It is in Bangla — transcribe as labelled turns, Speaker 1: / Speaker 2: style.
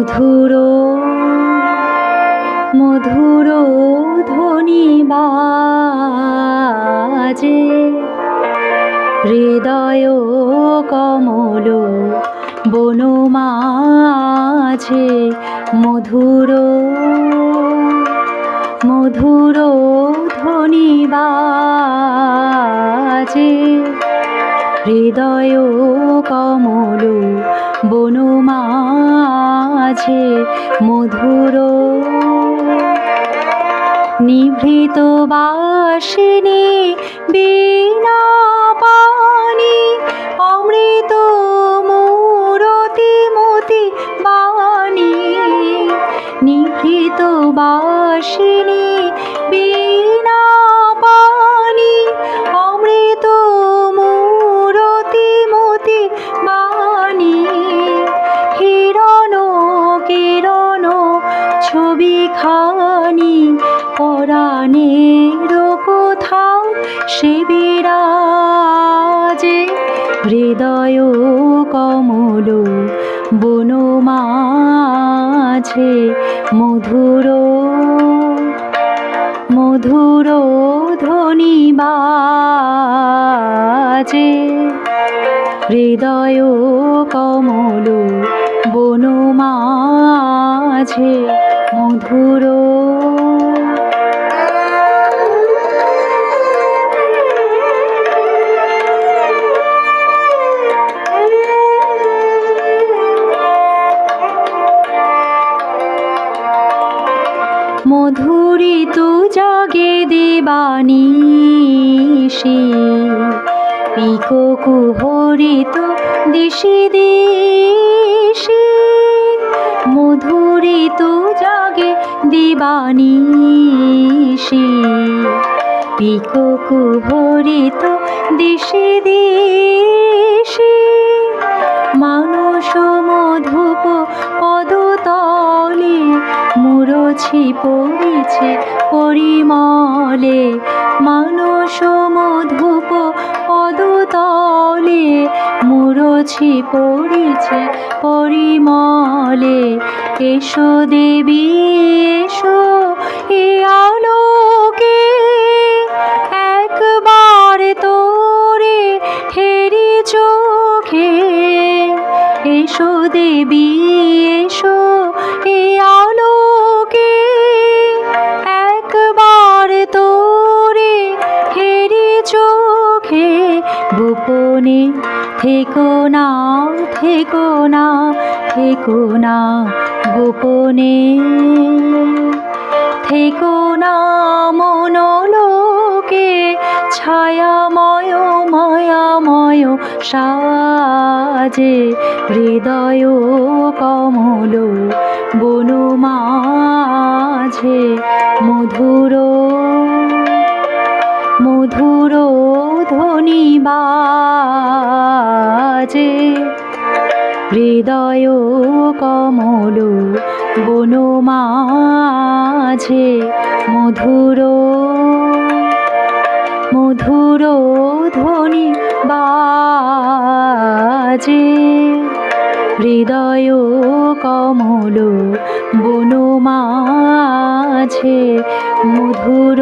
Speaker 1: মধুর মধুর ধ্বনি বাজে হৃদয় কমল বন মাঝে মধুর মধুর ধ্বনি বাজে হৃদয় কমল বন মাঝে মধুর নিভৃত বাসিনী বীণা পানি অমৃত মূরতি মতি বাণী নিভৃত বাসিনী বীণা পানি অমৃত মূরতি মতি বাণী হিরণ কিরণ ছবি খানি পরাণের কোথাও সে বিরাজে হৃদয় কমল বন মাঝে মধুর মধুর ধ্বনি বাজে হৃদয় কমল বন মাঝে মধুর মধুরিত জাগে দিবানিশি পিকো কুহরিত দিশি দিশি মধুরিত জাগে দিবানিশি পিকো কুহরিত দিশি দিশি মানস মধুপ পদতলে মুরছি পড়িছে পরিমলে মানস মধুপ পদতলে মুরছি পড়িছে পরিমলে এসো দেবী এসো এ আলোকে একবার তোরে হেরি চোখে এসো দেবী এসো এ আলোকে একবার তোরে হেরি চোখে গোপনে থেকো না থেকো না থেকো না গোপনে থেকো না মনোলোকে ছায়াময় মায়াময় সাজে হৃদয় কমল বন মাঝে মধুর মধুর ধ্বনি বাজে হৃদয় কমল বন মাঝে মধুর মধুর ধ্বনি বাজে হৃদয় কমল বন মাঝে মধুর।